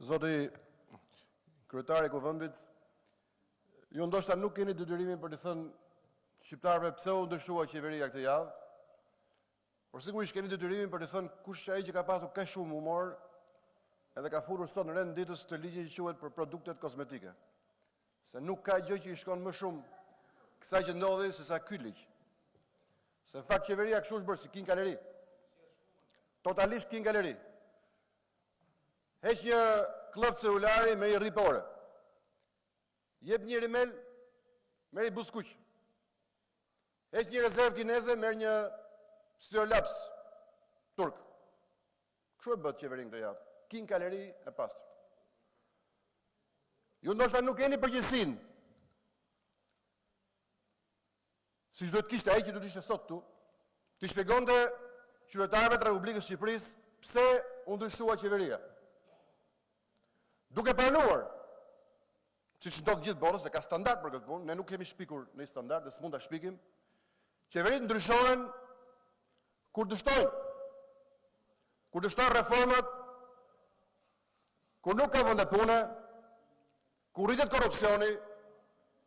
Zoti kryetari i Kuvendit, ju ndoshta nuk keni detyrimin për të thënë shqiptarëve pse u ndryshua qeveria këtë javë, por sigurisht keni detyrimin për të thënë kush ai që ka pasur kaq shumë humor edhe ka futur sot në rend ditës të ligjit që quhet për produktet kozmetike. Se nuk ka gjë që i shkon më shumë kësaj që ndodhi se sa ky ligj. Se në fakt qeveria kështu është bërë si king galeri. Totalisht king galeri. Heq një klëft celulari me i ripore. Jep një rimel, merr i buskuq. Heq një rezervë kineze, merr një stiolaps turk. Kështu e bët qeverinë këtë javë. King galeri e pastër. Ju ndoshta nuk keni përgjegjësinë. Siç do të kishte ai që do të ishte sot këtu, të shpjegonte qytetarëve të Republikës së Shqipërisë pse u ndryshua qeveria. Duke pranuar, siç ndodh gjithë botës, se ka standard për këtë punë, ne nuk kemi shpikur në standard, dhe s'mund ta shpikim. Qeveritë ndryshohen kur dështojnë. Kur dështojnë reformat, kur nuk ka vende pune, kur rritet korrupsioni,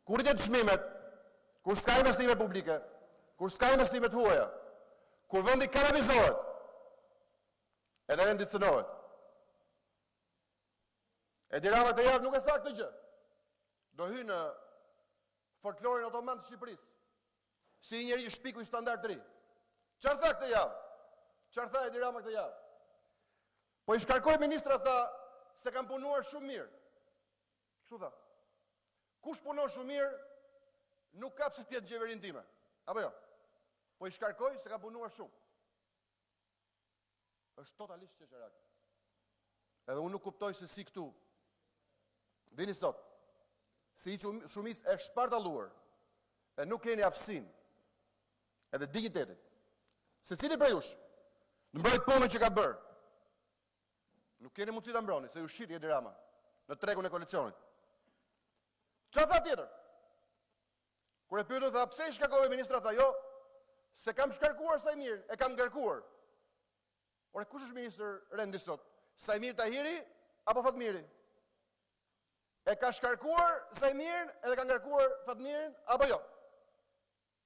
kur rritet çmimet, kur s'ka investime publike, kur s'ka investime të huaja, kur vendi kanavizohet, edhe rendicënohet. Edi Rama këtë javë nuk e tha këtë gjë. Do hy në folklorin otoman të Shqipërisë, si një njeri që shpiku i standard të ri. Çfarë tha këtë javë? Çfarë tha Edi Rama këtë javë? Po i shkarkoi ministra, tha se kanë punuar shumë mirë. Kështu tha. Kush punon shumë mirë, nuk ka pse të jetë në qeverinë time. Apo jo? Po i shkarkoi se kanë punuar shumë. Është totalisht qesharak. Edhe unë nuk kuptoj se si këtu vini sot, si shumicë e shpartalluar, e nuk keni aftësinë, edhe dignitetin, se cili prej jush, në mbrojt punën që ka bërë, nuk keni mundësi ta mbroni, se ju shiti Edi Rama në tregun e koalicionit. Çfarë tha tjetër? Kur e pyetu, tha pse i shkarkove ministra, tha jo, se kam shkarkuar Sajmirin, e kam ngarkuar. Ore, kush është ministër rendi sot? Sajmir Tahiri apo Fatmiri? E ka shkarkuar Sajmirin edhe ka ngarkuar Fatmirin apo jo?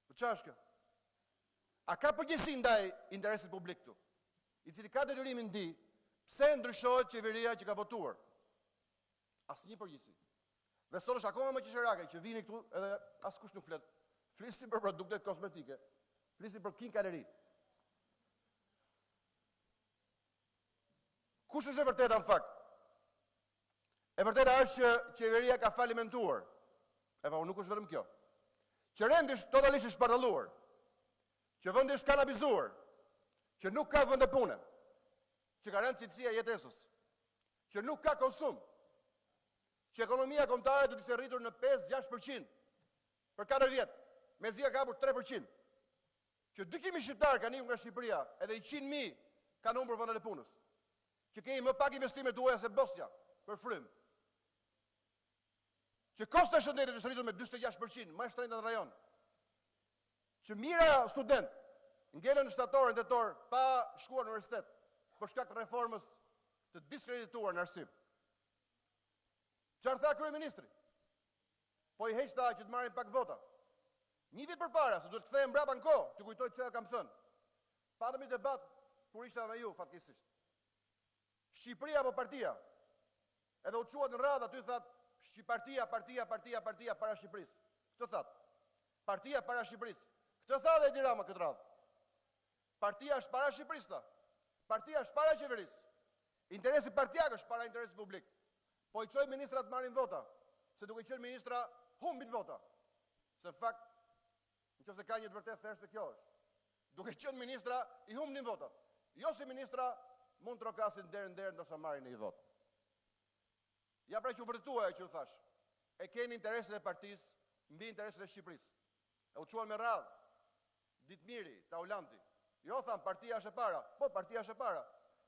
Po çfarë është kjo? A ka përgjegjësi ndaj interesit publik këtu, i cili ka detyrimin di pse ndryshohet qeveria që ka votuar? Asnjë përgjegjësi. Dhe sot është akoma më qesharake që vini këtu edhe askush nuk flet. Flisin për produktet kozmetike, flisin për king galeri. Kush është e vërteta në fakt? E vërteta është që qeveria ka falimentuar. E pa, nuk është vetëm kjo. Që rendi është totalisht i shpartalluar. Që vendi është kanabizuar. Që nuk ka vende pune. Që ka rënë cilësia e jetesës. Që nuk ka konsum. Që ekonomia kombëtare do të ishte rritur në 5-6% për 4 vjet, mezi ka kapur 3%. Që 200.000 shqiptarë kanë ikur nga Shqipëria, edhe 100.000 kanë humbur vendet e punës. Që kemi më pak investime të huaja se Bosnia për frym. Që kosta e shëndetit është rritur me 46%, më e shtrenjtë në rajon. Që mira student ngelen në shtator, në tetor, pa shkuar në universitet, për shkak të reformës të diskredituar në arsim. Çfarë tha kryeministri? Po i heq tha që të marrin pak vota. Një vit përpara, se duhet të kthehen mbrapa në kohë, të kujtoj çfarë kam thënë. Patëm një debat kur isha me ju fatkeqësisht. Shqipëria apo partia? Edhe u quat në radhë aty thatë partia para Shqipërisë. Këtë thatë. Partia para Shqipërisë. Këtë tha dhe Edi Rama këtë radhë. Partia është para Shqipërisë ta. Partia është para qeverisë. Interesi partijak është para interesit publik. Po i çoj ministrat marrin vota, se duke qenë ministra humbin vota. Se në fakt, nëse ka një të vërtetë thërë se kjo është. Duke qenë ministra i humbin votat. Jo si ministra mund të trokasin derë në derë ndoshta marrin një votë. Ja pra që u vërtetua që u thash. E keni interesin e partisë mbi interesin e Shqipërisë. E u quan me radhë. Ditmiri, Taulanti. Jo tham partia është e para. Po partia është e para.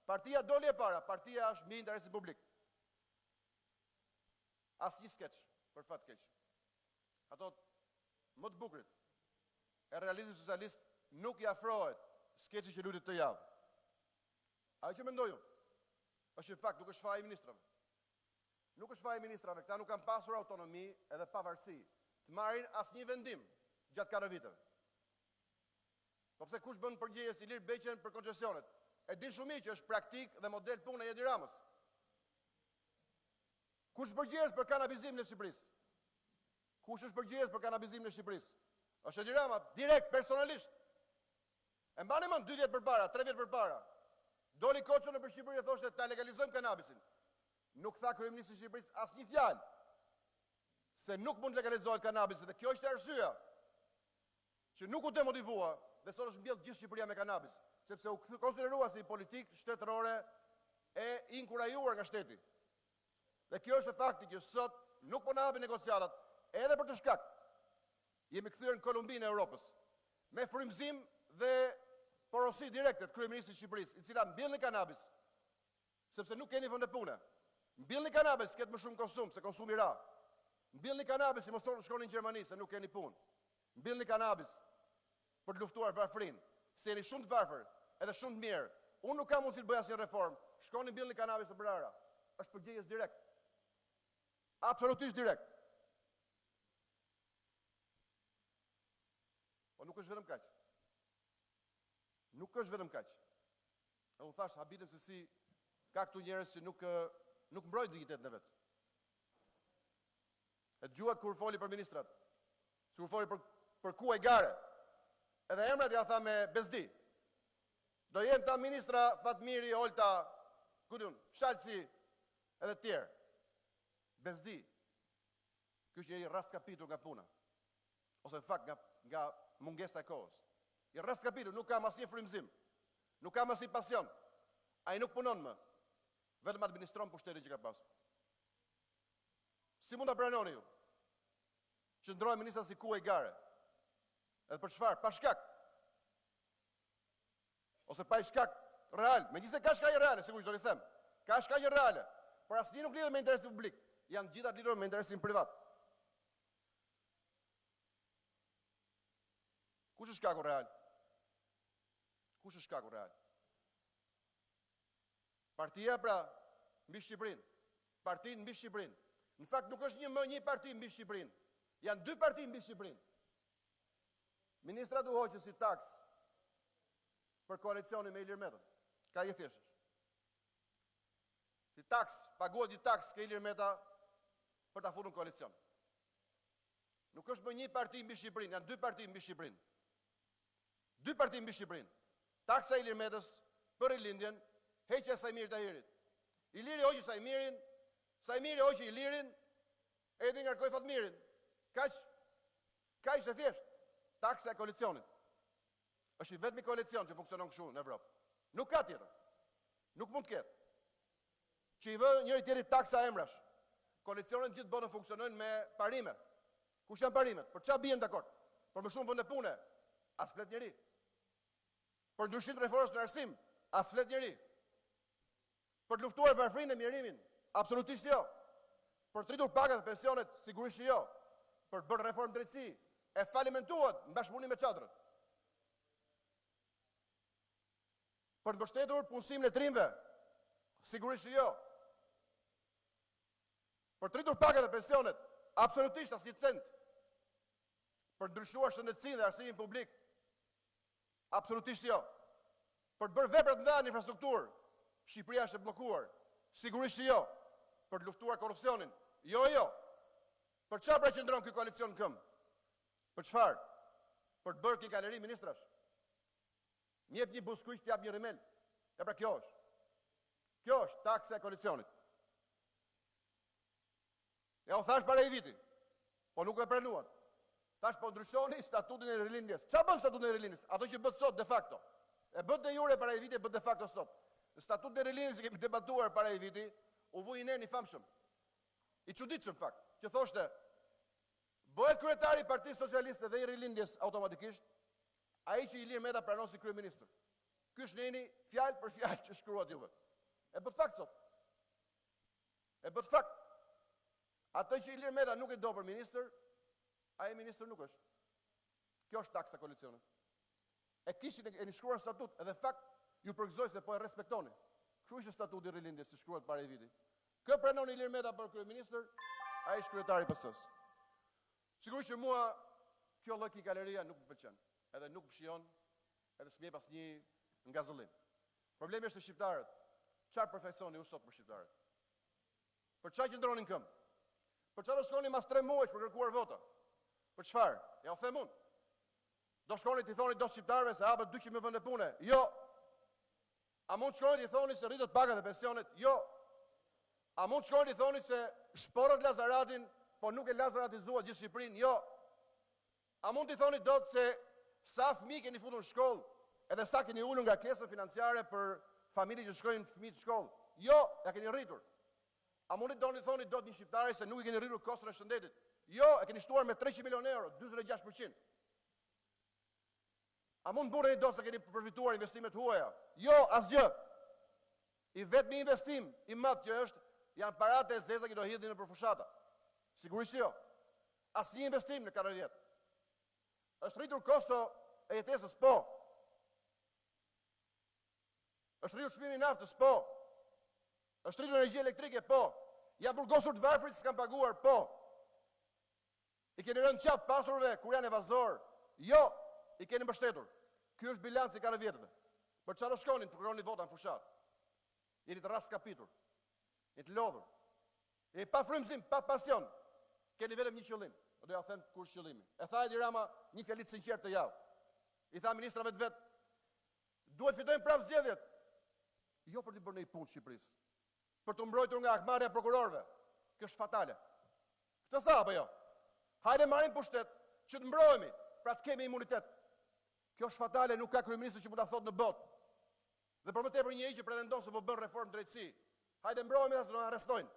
Partia doli e para, partia është mbi interesin publik. Asnjë skeç për fat keq. Ato më të bukurit e realizmit socialist nuk i afrohet skeçi që lutet të javë. Ajo që mendoj unë është në fakt nuk është faji i ministrave. Nuk është faji ministrave, këta nuk kanë pasur autonomi edhe pavarësi të marrin asnjë vendim gjatë këtyre viteve. Po pse kush bën përgjegjës Ilir Beqen për koncesionet? E din shumë mirë që është praktik dhe model pune e Edi Ramës. Kush përgjegjës për kanabizimin e Shqipërisë? Kush është përgjegjës për kanabizimin e Shqipërisë? Është Edi Rama, direkt, personalisht. E mbani mend 2 vjet përpara, 3 vjet përpara. Doli Koço nëpër Shqipëri e thoshte ta legalizojmë kanabisin. Nuk tha kryeministri i Shqipërisë asnjë fjalë se nuk mund legalizohet kanabisi, dhe kjo është arsyeja që nuk u demotivua dhe sot është mbjellë gjithë Shqipëria me kanabis, sepse u konsiderua si politikë shtetërore e inkurajuar nga shteti. Dhe kjo është fakti që sot nuk po na hapin negociatat, edhe për të shkak jemi kthyer në Kolumbinë e Europës, me frymëzim dhe porosi direkte të kryeministrit të Shqipërisë, i cila mbjellni kanabis, sepse nuk keni vende pune. Mbjellni kanabis, ketë më shumë konsum, se konsumi ra. Mbjellni kanabis, si mos shkoni në Gjermani, se nuk keni punë. Mbjellni kanabis për të luftuar varfrinë, se jeni shumë të varfër, edhe shumë të mirë. Unë nuk kam mundësi të bëj asnjë reformë. Shkoni mbjellni kanabis në Brara. Është përgjegjës direkt. Absolutisht direkt. Po nuk është vetëm kaq. Nuk është vetëm kaq. E unë thash habitem se si ka këtu njerëz që nuk mbrojnë dignitetin e vet. E dëgjuat kur foli për ministrat, kur foli për kuaj gare, edhe emrat ja tha me bezdi. Do jenë ta ministra Fatmiri, Olta, Shalci, edhe tjerë. Bezdi. Ky është një rastkapitur nga puna. Ose në fakt nga mungesa e kohës. I rastkapitur, nuk kam asnjë frymëzim. Nuk kam asnjë pasion. Ai nuk punon më. Vetëm administron pushtetin që ka pas. Si mund ta pranoni ju? Që ndrohen ministra si kuaj gare. Edhe për çfarë? Pa shkak. Ose pa shkak real. Megjithëse ka shkaqe reale, sigurisht do t'i them. Ka shkaqe reale, por asnjë nuk lidhet me interesin publik. Janë gjitha të lidhur me interesin privat. Kush është shkaku real? Kush është shkaku real? Partia pra mbi Shqipërinë. Partinë mbi Shqipërinë. Në fakt nuk është një parti mbi Shqipërinë. Janë 2 parti mbi Shqipërinë. Ministra du hoqë si taks për koalicionin me Ilir Metën. Ka i thjeshtë. Si taks, paguhet një taks ke Ilir Meta për ta futur në koalicion. Nuk është më një parti mbi Shqipërinë, janë 2 parti mbi Shqipërinë. 2 parti mbi Shqipërinë. Taksa Ilir Metës për rilindjen, heqja e Sajmirit Tahirit. Iliri hoqi Sajmirin, Sajmiri hoqi Ilirin, edhe ngarkoi Fatmirin. Kaq e thjesht. Taksa e koalicionit. Është i vetmi koalicion që funksionon kështu në Evropë. Nuk ka tjetër. Nuk mund të ketë. Që i vë njëri tjetrit taksa emrash. Koalicionet gjithë botën funksionojnë me parime. Kush janë parimet? Për çfarë bien dakord? Për më shumë vende pune, as flet njeri. Për ndryshim të reformës në arsim, as flet njeri. Për të luftuar varfrinë e mjerimin, absolutisht jo. Për të rritur pagat dhe pensionet, sigurisht jo. Për të bërë reformë drejtësi, e falimentuat në bashkëpunim me çadrën. Për të mbështetur punësimin e trimëve, sigurisht jo. Për të rritur pagat dhe pensionet, absolutisht asnjë cent. Për të ndryshuar shëndetësinë dhe arsimin publik, absolutisht jo. Për të bërë vepra të mëdha në infrastrukturë, Shqipëria është e bllokuar, sigurisht jo. Për të luftuar korrupsionin, jo. Për çfarë pra qëndron ky koalicion në këmbë? Për çfarë? Për të bërë galeri ministrash. Njep një buskuq, t'jap një rimel. E pra kjo është. Kjo është taksa e koalicionit. Ja u thash para i viti, po nuk e pranuat. Thash po ndryshoni statutin e rilindjes. Çfarë bën statutin e rilindjes? Ato që bët sot de facto. E bët de jure para i viti, e bët de facto sot. Statutin e rilindjes që kemi debatuar para i viti, u vuj i i famshëm. I çuditshëm fakt, që thoshte bëhet kryetari i Partisë Socialiste dhe i rilindjes automatikisht ai që Ilir Meta pranon si kryeminist. Ky është neni fjalë për fjalë që shkruat juve. E bët fakt sot. E bët fakt. Atë që Ilir Meta nuk e do për ministër, ai ministër nuk është. Kjo është taksa koalicionit. E kishin e shkruar statut, edhe fakt ju përgëzoj se po e respektoni. Kështu ishte statuti i rilindjes që shkruat para i viti. Kë pranon Ilir Meta për kryeministër, ai është kryetari i PS-s. Sigurisht që mua kjo lloj kikaleria nuk më pëlqen, edhe nuk më shijon, edhe s'mjep asnjë ngazëllim. Problemi është te shqiptarët. Çfarë perfeksioni u sot për shqiptarët? Për çfarë qëndronin këmbë? Për çfarë shkoni mas 3 muajsh për kërkuar vota? Për çfarë? Ja u them unë. Do shkoni t'i thoni do shqiptarëve se hapet 200 vende pune? Jo. A mund shkoni t'i thoni se rritet pagat dhe pensionet? Jo. A mund shkoni t'i thoni se shporët Lazaratin, po nuk e lazaratizuat gjithë Shqipërinë? Jo. A mund t'i thoni dot se sa fëmijë keni futur në shkollë, edhe sa keni ulur nga kesa financiare për familje që shkojnë fëmijë të shkollë? Jo, ja keni rritur. A mundi doni thoni dot një shqiptari se nuk i keni rritur kostën e shëndetit? Jo, e keni shtuar me 300 milionë euro, 46%. A mund burreni dot se keni përfituar investimet huaja? Jo, asgjë. I vetmi investim i madh që është janë paratë e zeza që do hidhin nëpër fushata. Sigurisht jo. Asnjë investim në 4 vjet. Është rritur kosto e jetesës? Po. Është rritur çmimi i naftës? Po. Është rritur energji elektrike? Po. Ja burgosur të varfrit që s'kan paguar? Po. I keni rënë qatë pasurve kur janë evazor? Jo. I keni mbështetur. Ky është bilanci i 4 vjetëve. Për çfarë shkonin të kërkoni vota në fushat? Jeni të raskapitur. Jeni të lodhur. Jeni pa frymëzim, pa pasion. Keni vetëm një qëllim. Do ja them kur është qëllimi. E tha Edi Rama një fjali të sinqertë të javë. I tha ministrave të vet, duhet fitojmë prapë zgjedhjet. Jo për të bërë një punë Shqipërisë, për të mbrojtur nga akmarrja e prokurorëve. Kjo është fatale. Këtë tha apo jo? Hajde marrim pushtet që të mbrojemi, pra të kemi imunitet. Kjo është fatale, nuk ka kryeminist që mund ta thotë në botë. Dhe për më tepër njëri që pretendon se po bën reformë drejtësi. Hajde mbrojemi as do na arrestojnë.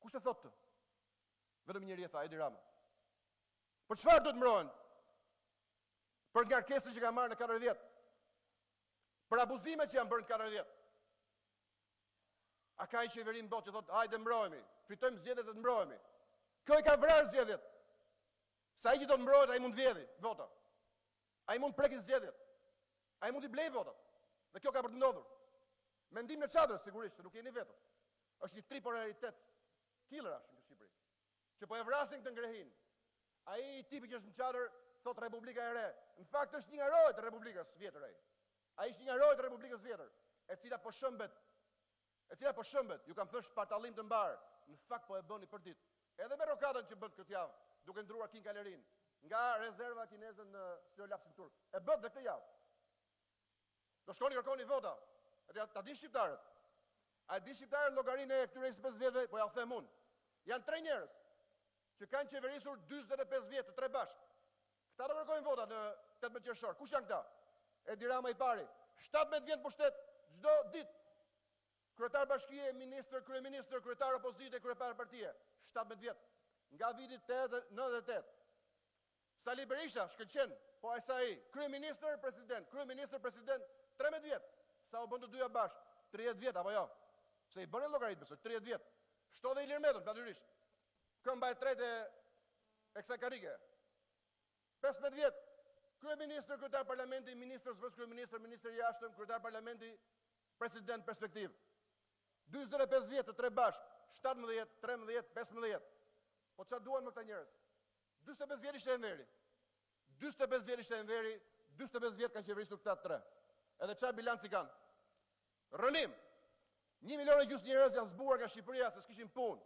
Kush e thotë? Vetëm njëri e tha, Edi Rama. Për çfarë do të mbrohen? Për ngarkesën që ka marrë në 4 vjet. Për abuzimet që janë bërë në 4 vjet. A ka një qeveri në botë që thotë, hajde mbrojemi, fitojmë zgjedhjet dhe të mbrojemi. Kjo i ka vrarë zgjedhjet. Sa ai që do të mbrohet, ai mund vjedhi votat. Ai mund prekin zgjedhjet. Ai mund i blej votat. Dhe kjo ka për të ndodhur. Mendim në çadër sigurisht, se nuk jeni vetëm. Është një tripolaritet killerash në Shqipëri. Që po e vrasin këtë ngrehin. Ai tipi që është në çadër thot Republika e Re. Në fakt është një nga rojet e Republikës vjetër ai. Ai është një nga rojet e Republikës vjetër, e cila po shëmbet. Ju kam thënë shpartallim të mbar. Në fakt po e bëni për ditë. Edhe me rokatën që bën këtë javë, duke ndruar King Kalerin nga rezerva kineze në Stiolapsin turk. E bën dhe këtë javë. Do shkoni kërkoni vota. Ta di shqiptarët. A di shqiptarët llogarinë e këtyre 25 vjetëve, po ja them unë. Janë 3 njerëz që kanë qeverisur 45 vjet të 3 bashkë. Këta do kërkojnë vota në 18 qershor. Kush janë këta? Edi Rama i pari. 17 vjet pushtet çdo ditë. Kryetar bashkie, ministër, kryeministër, kryetar opozite, kryetar partie. 17 vjet. Nga viti 98. Sali Berisha, shkëlqen, po ai sa ai, kryeministër, president, 13 vjet. Sa u bën të dyja bashkë? 30 vjet apo jo? Se i bënë llogarit besoj, 30 vjet. Shto dhe Ilir Metën, natyrisht. Këmba e tretë e kësaj karrige. 15 vjet. Kryeministër, kryetar parlamenti, ministër, zëvendës kryeministër, ministër i jashtëm, kryetar parlamenti, president perspektiv. 45 vjet të 3 bashkë, 17, 13, 15. Po çfarë duan me këta njerëz? 45 vjet ishte Enveri. 45 vjet ishte Enveri, 45 vjet kanë qeverisur këta 3. Edhe çfarë bilanci kanë? Rënim. 1,5 milion njerëz janë zbuar nga Shqipëria se s'kishin punë.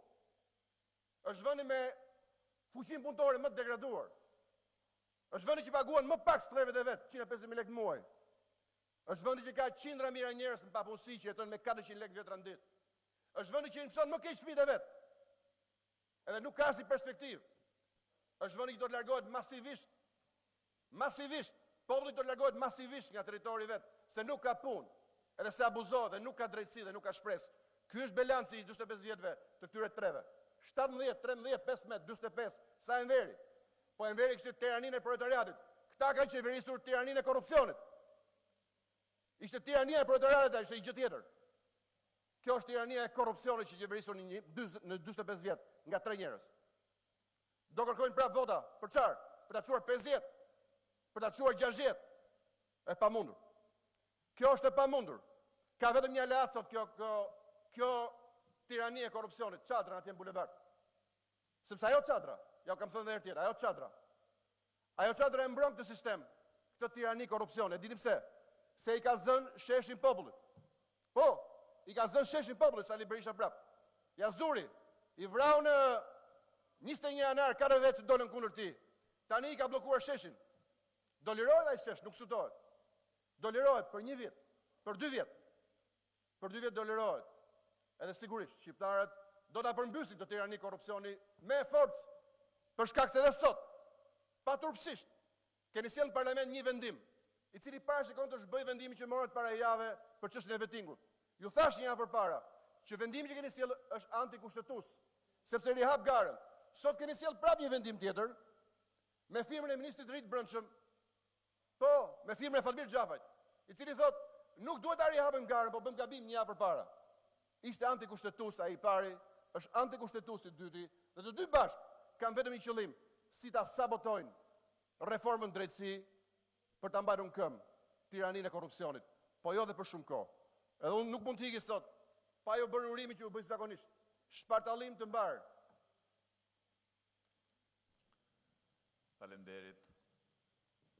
Është vendi me fuqinë punëtore më të degraduar. Është vendi që paguan më pak stërvet e vet, 150.000 lekë muaj. Është vendi që ka qindra mijëra njerëz në papunësi që jetojnë me 400 lekë vetra në ditë. Është vendi që mëson më keq fëmijët e vet. Edhe nuk ka si perspektivë. Është vendi që do të largohet masivisht. Populli do të largohet masivisht nga territori vet, se nuk ka punë, edhe se abuzohet, dhe nuk ka drejtësi dhe nuk ka shpresë. Ky është bilanci i 45 vjetëve të këtyre 3-ve. 17, 13, 15, 45, sa Enveri. Po Enveri kishte tiraninë e proletariatit. Këta kanë qeverisur tiraninë e korrupsionit. Ishte tirania e proletariatit, ishte një gjë tjetër. Kjo është tirania e korrupsionit që qeverisur në 45 vjet nga 3 njerëz. Do kërkojnë prapë vota, për çfarë? Për ta çuar 50, për ta çuar 60. E pamundur. Kjo është e pamundur. Ka vetëm një aleat sot kjo tirania e korrupsionit, çadra atje në bulevard. Sepse ajo çadra, ja kam thënë edhe herë tjetër, ajo çadra e mbron këtë sistem, këtë tirani korrupsione. Dini pse? Se i ka zënë sheshin popullit. Po, i ka zënë sheshin popullit Sali Berisha prap. Ja zuri, i vrau në 21 janar 4 vjet që dolën kundër tij. Tani i ka bllokuar sheshin. Do lirohet ai shesh, nuk sutohet. Do lirohet për 1 vjet, për 2 vjet. Për 2 vjet do lirohet. Edhe sigurisht, shqiptarët do ta përmbysin të tirani korrupsioni me forcë, për shkak se edhe sot, paturpsisht, keni sjellë në parlament një vendim, i cili parashikon të zhbëj vendimin që morët para jave për çështjen e vettingut. Ju thash një javë përpara që vendimi që keni sjellë është antikushtetues, sepse rihap garën. Sot keni sjellë prapë një vendim tjetër me firmën e ministrit të ri të brendshëm, po, me firmën e Fatmir Xhafajt, i cili thotë nuk duhet ta rihapim garën, po bëm gabim një javë përpara. Ishte antikushtetues ai i pari, është antikushtetues i dyti, dhe të dy bashkë kanë vetëm një qëllim, si ta sabotojnë reformën drejtësi për ta mbarur në këmbë tiraninë e korrupsionit, po jo dhe për shumë kohë. Edhe unë nuk mund të iki sot pa jo bërë urimin që u bëj zakonisht. Shpartallim të mbarë. Faleminderit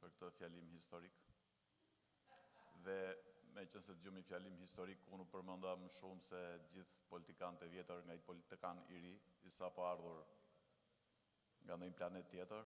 për këtë fjalim historik. Dhe me qëse të gjumi fjalim historik, unë përmënda më shumë se gjithë politikanët e vjetër nga i politikan i ri, i sa po ardhur nga në një planet tjetër.